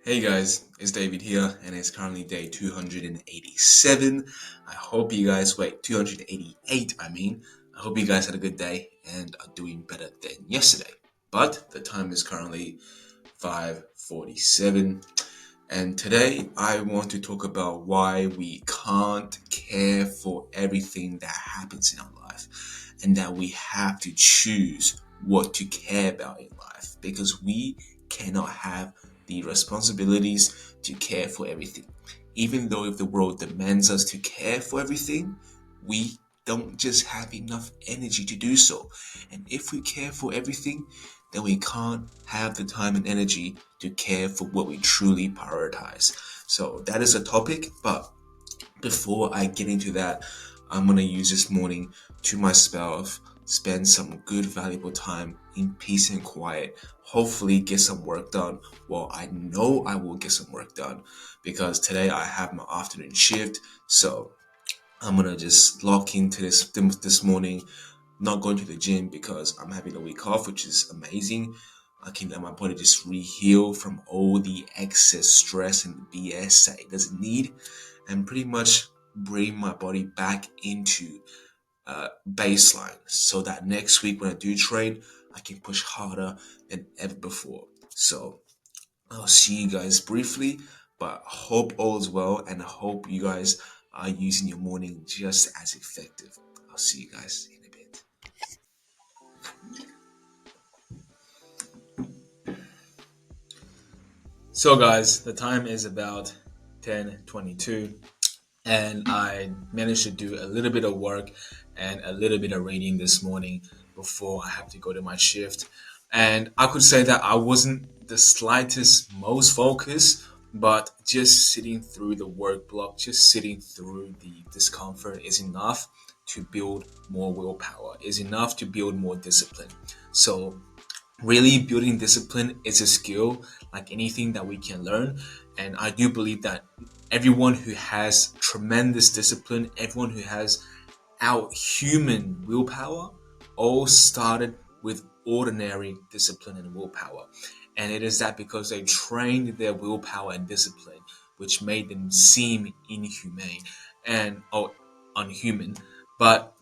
Hey guys, it's David here, and it's currently day 287. I hope you guys, 288, I hope you guys had a good day and are doing better than yesterday. But the time is currently 5:47, and today I want to talk about why we can't care for everything that happens in our life, and that we have to choose what to care about in life because we cannot have the responsibilities to care for everything. Even though if the world demands us to care for everything, we don't just have enough energy to do so. And if we care for everything, then we can't have the time and energy to care for what we truly prioritize. So that is a topic, but before I get into that, I'm gonna use this morning to myself, spend some good, valuable time in peace and quiet. Hopefully, get some work done. Well, I know I will get some work done because today I have my afternoon shift. So I'm gonna just lock into this morning. Not going to the gym because I'm having a week off, which is amazing. I can let my body just re-heal from all the excess stress and BS that it doesn't need, and pretty much bring my body back into baseline so that next week when I do train, I can push harder than ever before. So I'll see you guys briefly, but hope all is well, and I hope you guys are using your morning just as effective. I'll see you guys in a bit. So guys, the time is about 10:22, and I managed to do a little bit of work and a little bit of reading this morning before I have to go to my shift. And I could say that I wasn't the slightest most focused, but just sitting through the work block, just sitting through the discomfort is enough to build more willpower, is enough to build more discipline. So really building discipline is a skill like anything that we can learn, and I do believe that everyone who has tremendous discipline, everyone who has our human willpower, all started with ordinary discipline and willpower. And it is that because they trained their willpower and discipline, which made them seem inhumane and unhuman. But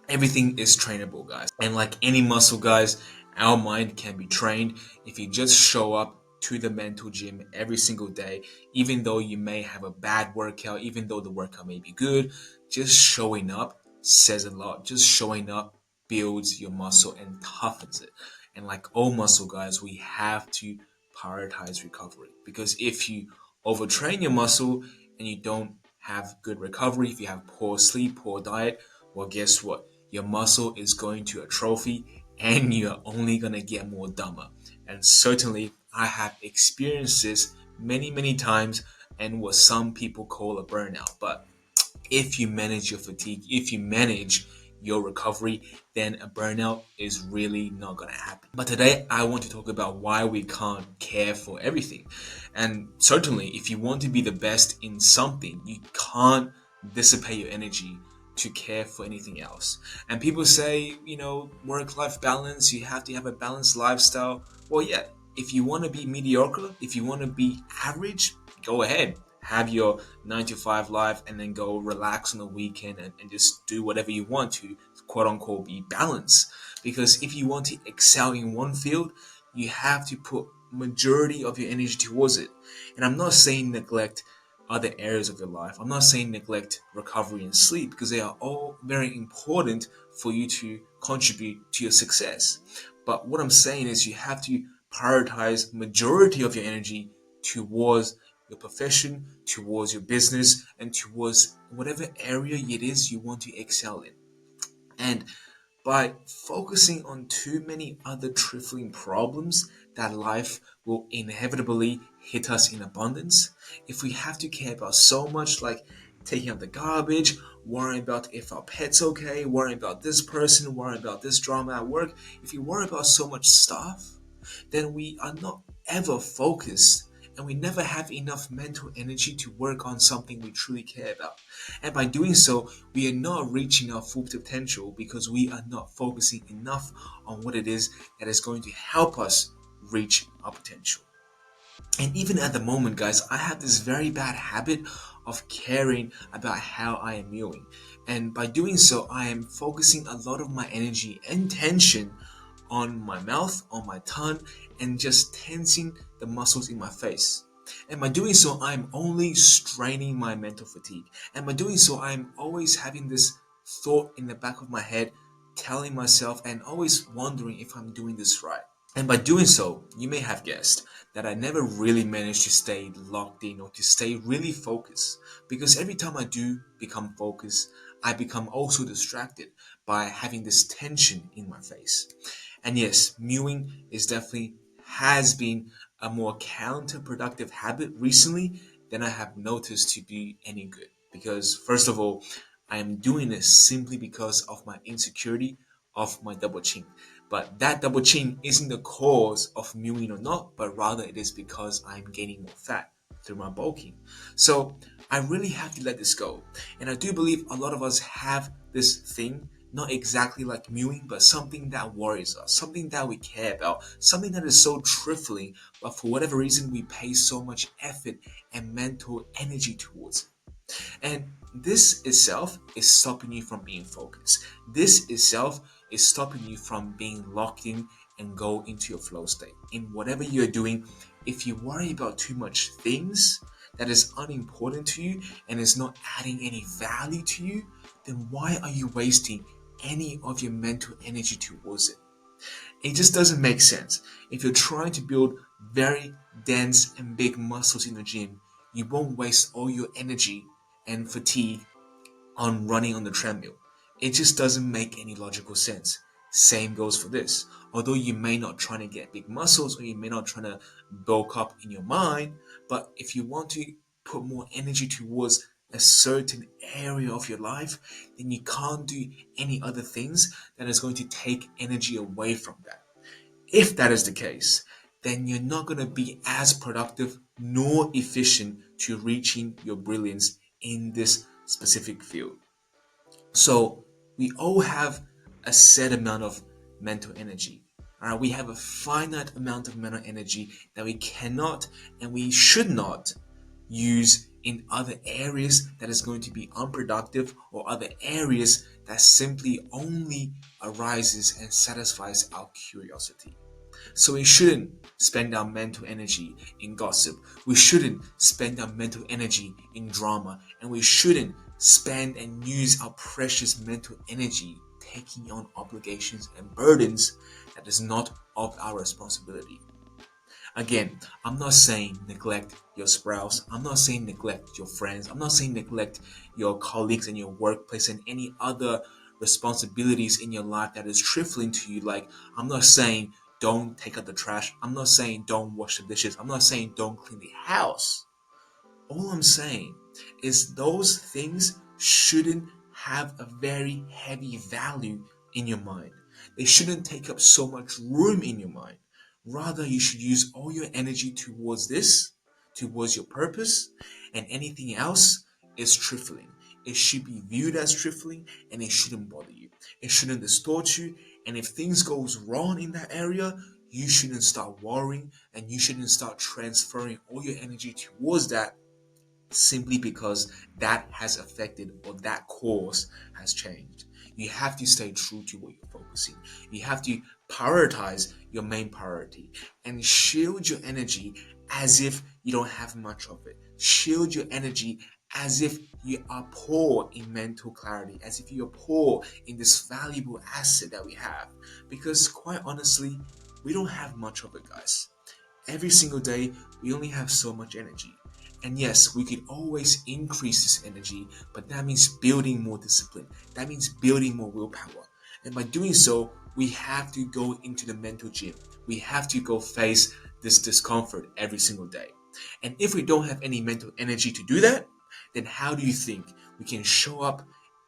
everything is trainable, guys. And like any muscle, guys, our mind can be trained if you just show up to the mental gym every single day, even though you may have a bad workout, even though the workout may be good. Just showing up says a lot. Just showing up builds your muscle and toughens it. And like all muscle, guys, we have to prioritize recovery, because if you overtrain your muscle and you don't have good recovery, if you have poor sleep, poor diet, well, guess what? Your muscle is going to atrophy and you're only going to get more dumber. And certainly, I have experienced this many, many times and what some people call a burnout. But if you manage your fatigue, if you manage your recovery, then a burnout is really not going to happen. But today, I want to talk about why we can't care for everything. And certainly, if you want to be the best in something, you can't dissipate your energy to care for anything else. And people say, work life balance, you have to have a balanced lifestyle. Well, yeah, if you want to be mediocre, if you want to be average, go ahead, have your 9 to 5 life, and then go relax on the weekend and just do whatever you want to, quote unquote, be balanced. Because if you want to excel in one field, you have to put majority of your energy towards it. And I'm not saying neglect other areas of your life. I'm not saying neglect recovery and sleep, because they are all very important for you to contribute to your success. But what I'm saying is you have to prioritize majority of your energy towards your profession, towards your business, and towards whatever area it is you want to excel in. And by focusing on too many other trifling problems, that life will inevitably hit us in abundance. If we have to care about so much, like taking out the garbage, worrying about if our pet's okay, worrying about this person, worrying about this drama at work, if you worry about so much stuff, then we are not ever focused, and we never have enough mental energy to work on something we truly care about. And by doing so, we are not reaching our full potential because we are not focusing enough on what it is that is going to help us reach our potential. And even at the moment, guys, I have this very bad habit of caring about how I am viewing. And by doing so, I am focusing a lot of my energy and tension on my mouth, on my tongue, and just tensing the muscles in my face. And by doing so, I'm only straining my mental fatigue. And by doing so, I'm always having this thought in the back of my head, telling myself and always wondering if I'm doing this right. And by doing so, you may have guessed that I never really managed to stay locked in or to stay really focused. Because every time I do become focused, I become also distracted by having this tension in my face. And yes, mewing is definitely has been a more counterproductive habit recently than I have noticed to be any good. Because first of all, I am doing this simply because of my insecurity of my double chin. But that double chin isn't the cause of mewing or not, but rather it is because I'm gaining more fat through my bulking. So I really have to let this go. And I do believe a lot of us have this thing, not exactly like mewing, but something that worries us, something that we care about, something that is so trifling, but for whatever reason we pay so much effort and mental energy towards it. And this itself is stopping you from being focused. This itself is stopping you from being locked in and go into your flow state. In whatever you're doing, if you worry about too much things that is unimportant to you and is not adding any value to you, then why are you wasting any of your mental energy towards it? It just doesn't make sense. If you're trying to build very dense and big muscles in the gym, you won't waste all your energy and fatigue on running on the treadmill. It just doesn't make any logical sense. Same goes for this. Although you may not try to get big muscles or you may not try to bulk up in your mind, but if you want to put more energy towards a certain area of your life, then you can't do any other things that is going to take energy away from that. If that is the case, then you're not going to be as productive nor efficient to reaching your brilliance in this specific field. So we all have a set amount of mental energy. All right, we have a finite amount of mental energy that we cannot and we should not use in other areas that is going to be unproductive or other areas that simply only arises and satisfies our curiosity. So we shouldn't spend our mental energy in gossip. We shouldn't spend our mental energy in drama. And we shouldn't spend and use our precious mental energy taking on obligations and burdens that is not of our responsibility. Again, I'm not saying neglect your spouse. I'm not saying neglect your friends. I'm not saying neglect your colleagues in your workplace and any other responsibilities in your life that is trifling to you. Like, I'm not saying don't take out the trash. I'm not saying don't wash the dishes. I'm not saying don't clean the house. All I'm saying is those things shouldn't have a very heavy value in your mind. They shouldn't take up so much room in your mind. Rather, you should use all your energy towards this, towards your purpose, and anything else is trifling. It should be viewed as trifling and it shouldn't bother you. It shouldn't distort you. And if things goes wrong in that area, you shouldn't start worrying and you shouldn't start transferring all your energy towards that simply because that has affected or that course has changed. You have to stay true to what you're focusing. You have to prioritize your main priority and shield your energy as if you don't have much of it. Shield your energy as if you are poor in mental clarity, as if you're poor in this valuable asset that we have. Because quite honestly, we don't have much of it, guys. Every single day, we only have so much energy. And yes, we could always increase this energy, but that means building more discipline. That means building more willpower. And by doing so, we have to go into the mental gym. We have to go face this discomfort every single day. And if we don't have any mental energy to do that, then how do you think we can show up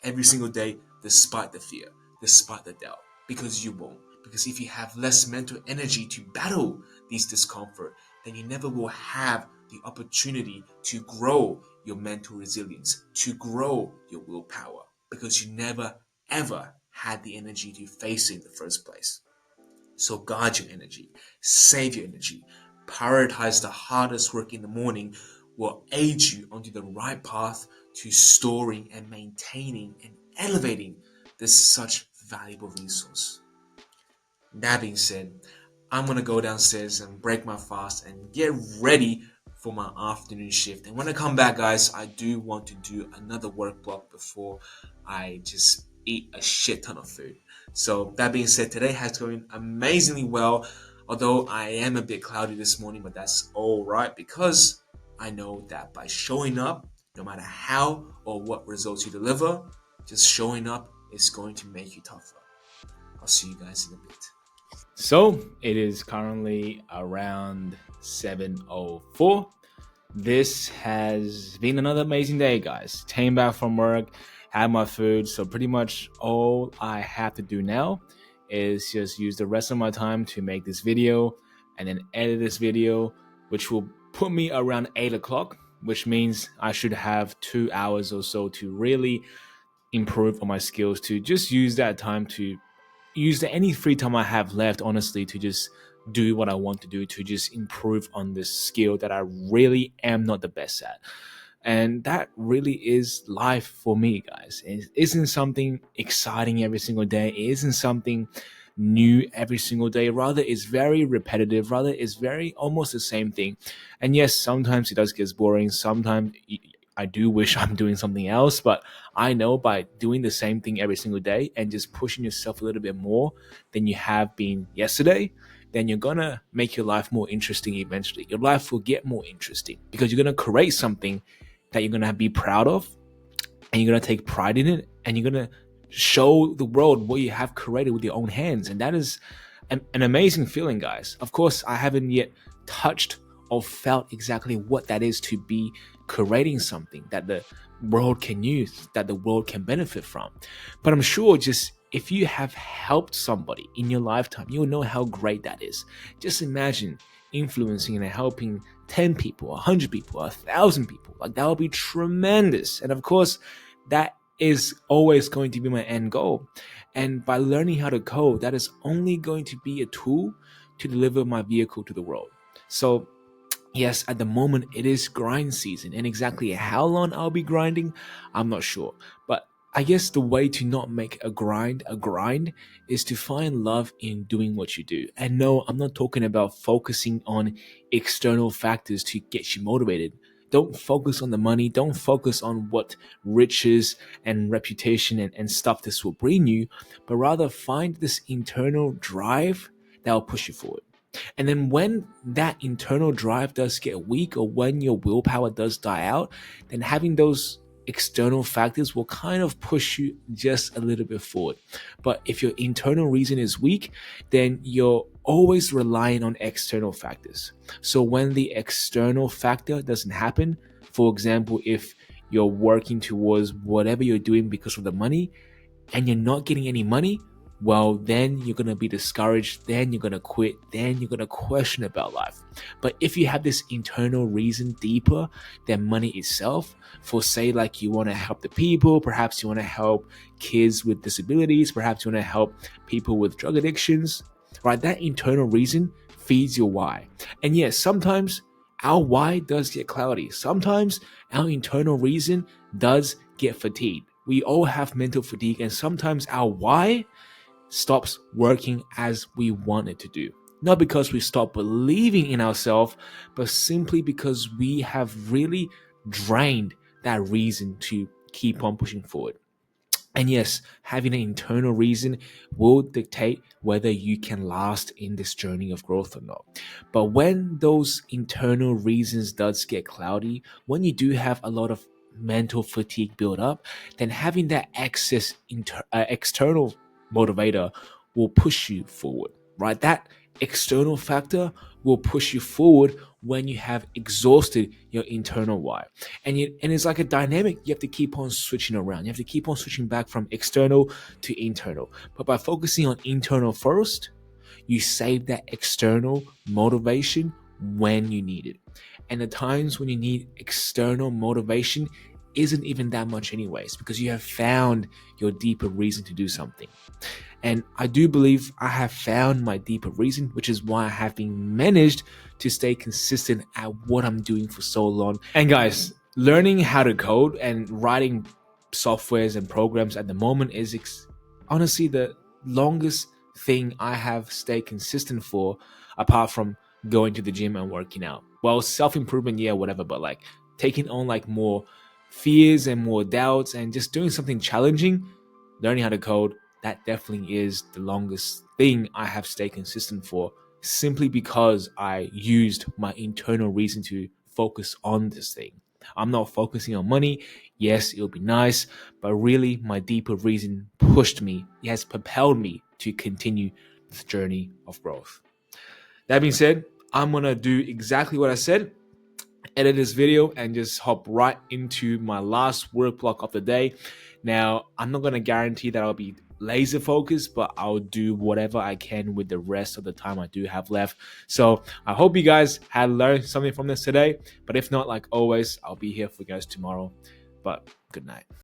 every single day despite the fear, despite the doubt? Because you won't. Because if you have less mental energy to battle these discomfort, then you never will have the opportunity to grow your mental resilience, to grow your willpower, because you never ever had the energy to face it in the first place. So guard your energy, save your energy, prioritize the hardest work in the morning will aid you onto the right path to storing and maintaining and elevating this such valuable resource. That being said, I'm gonna go downstairs and break my fast and get ready for my afternoon shift. And when I come back, guys, I do want to do another work block before I just eat a shit ton of food. So that being said, today has going amazingly well. Although I am a bit cloudy this morning, but that's all right because I know that by showing up, no matter how or what results you deliver, just showing up is going to make you tougher. I'll see you guys in a bit. So it is currently around 7:04. This has been another amazing day, guys. Came back from work, had my food. So pretty much all I have to do now is just use the rest of my time to make this video and then edit this video, which will put me around 8 o'clock, which means I should have 2 hours or so to really improve on my skills, to just use that time to use any free time I have left, honestly, to just do what I want to do, to just improve on this skill that I really am not the best at. And that really is life for me, guys. It isn't something exciting every single day. It isn't something new every single day. Rather, it's very repetitive. Rather, it's very almost the same thing. And yes, sometimes it does get boring. Sometimes I do wish I'm doing something else, but I know by doing the same thing every single day and just pushing yourself a little bit more than you have been yesterday, then you're gonna make your life more interesting eventually. Your life will get more interesting because you're gonna create something that you're gonna be proud of, and you're gonna take pride in it, and you're gonna show the world what you have created with your own hands. And that is an amazing feeling, guys. Of course, I haven't yet touched or felt exactly what that is to be creating something that the world can use, that the world can benefit from. But I'm sure just if you have helped somebody in your lifetime, you'll know how great that is. Just imagine influencing and helping 10 people, 100 people, 1,000 people. Like, that would be tremendous. And of course, that is always going to be my end goal. And by learning how to code, that is only going to be a tool to deliver my vehicle to the world. So yes, at the moment it is grind season, and exactly how long I'll be grinding, I'm not sure. But I guess the way to not make a grind is to find love in doing what you do. And no, I'm not talking about focusing on external factors to get you motivated. Don't focus on the money. Don't focus on what riches and reputation and stuff this will bring you, but rather find this internal drive that will push you forward. And then when that internal drive does get weak, or when your willpower does die out, then having those external factors will kind of push you just a little bit forward. But if your internal reason is weak, then you're always relying on external factors. So when the external factor doesn't happen, for example, if you're working towards whatever you're doing because of the money and you're not getting any money, well, then you're going to be discouraged, then you're going to quit, then you're going to question about life. But if you have this internal reason deeper than money itself, for say like you want to help the people, perhaps you want to help kids with disabilities, perhaps you want to help people with drug addictions, right? That internal reason feeds your why. And yes, sometimes our why does get cloudy. Sometimes our internal reason does get fatigued. We all have mental fatigue, and sometimes our why stops working as we want it to do. Not because we stop believing in ourselves, but simply because we have really drained that reason to keep on pushing forward. And yes, having an internal reason will dictate whether you can last in this journey of growth or not. But when those internal reasons does get cloudy, when you do have a lot of mental fatigue build up, then having that excess external motivator will push you forward, right? That external factor will push you forward when you have exhausted your internal why. And it's like a dynamic. You have to keep on switching around. You have to keep on switching back from external to internal. But by focusing on internal first, you save that external motivation when you need it. And the times when you need external motivation isn't even that much anyways, because you have found your deeper reason to do something. And I do believe I have found my deeper reason, which is why I have been managed to stay consistent at what I'm doing for so long. And guys, learning how to code and writing softwares and programs at the moment is honestly the longest thing I have stayed consistent for, apart from going to the gym and working out. Well, self improvement, yeah, whatever, but like taking on like more fears and more doubts and just doing something challenging, learning how to code, that definitely is the longest thing I have stayed consistent for, simply because I used my internal reason to focus on this thing. I'm not focusing on money. Yes, it'll be nice, but really, my deeper reason pushed me, it has propelled me to continue this journey of growth. That being said, I'm gonna do exactly what I said, edit this video, and just hop right into my last work block of the day. Now, I'm not going to guarantee that I'll be laser focused, but I'll do whatever I can with the rest of the time I do have left. So I hope you guys had learned something from this today. But if not, like always, I'll be here for you guys tomorrow. But good night.